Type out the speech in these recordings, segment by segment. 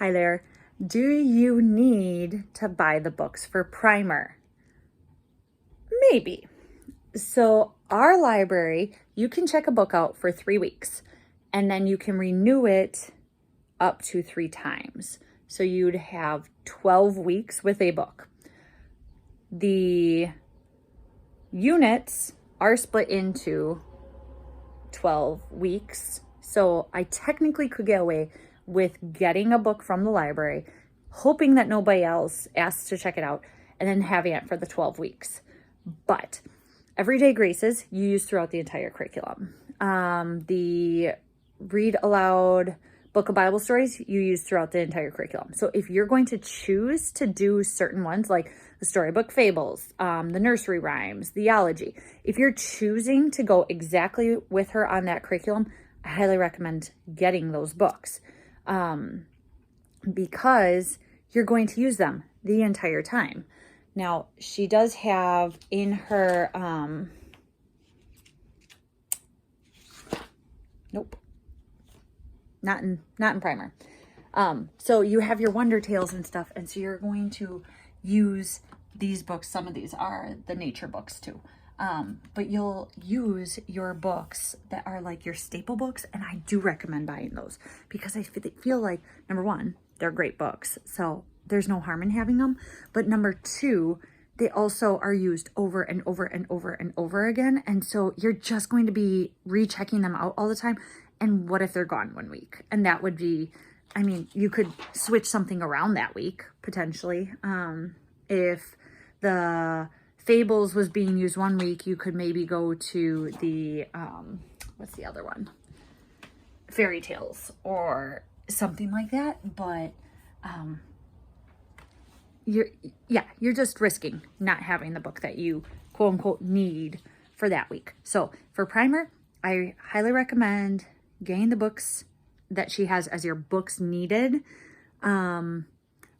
Hi there. Do you need to buy the books for primer? Maybe. So our library, you can check a book out for 3 weeks and then you can renew it up to 3 times. So you'd have 12 weeks with a book. The units are split into 12 weeks. So I technically could get away with getting a book from the library, hoping that nobody else asks to check it out, and then having it for the 12 weeks. But Everyday Graces you use throughout the entire curriculum. The Read Aloud Book of Bible Stories you use throughout the entire curriculum. So if you're going to choose to do certain ones like the Storybook Fables, the Nursery Rhymes, Theology, if you're choosing to go exactly with her on that curriculum, I highly recommend getting those books because you're going to use them the entire time. Now, she does have in her, nope, not in primer. So you have your Wonder Tales and stuff, and so you're going to use these books. Some of these are the nature books too. But you'll use your books that are like your staple books, and I do recommend buying those because I feel like, number one, they're great books, so there's no harm in having them. But number two, they also are used over and over and over and over again, and so you're just going to be rechecking them out all the time. And what if they're gone 1 week? And that would be, I mean, you could switch something around that week potentially. If the Fables was being used 1 week, you could maybe go to the, what's the other one? Fairy Tales or something like that. But you're just risking not having the book that you quote unquote need for that week. So for primer, I highly recommend getting the books that she has as your books needed. Under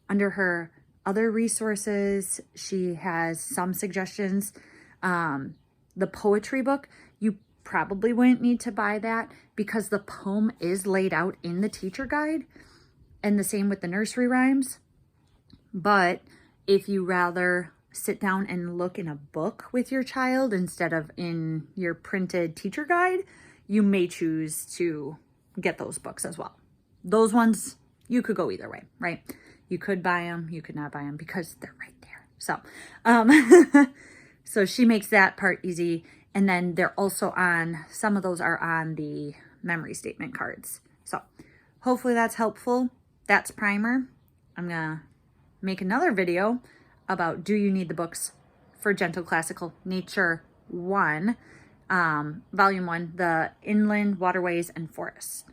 her other resources, she has some suggestions. The poetry book, you probably wouldn't need to buy that because the poem is laid out in the teacher guide, and the same with the nursery rhymes. But if you rather sit down and look in a book with your child instead of in your printed teacher guide, you may choose to get those books as well. Those ones, you could go either way, right? You could buy them, you could not buy them because they're right there. So, so she makes that part easy. And then they're also on, some of those are on the memory statement cards. So hopefully that's helpful. That's primer. I'm gonna make another video about, do you need the books for Gentle Classical Nature 1, Volume 1, the Inland Waterways and Forests.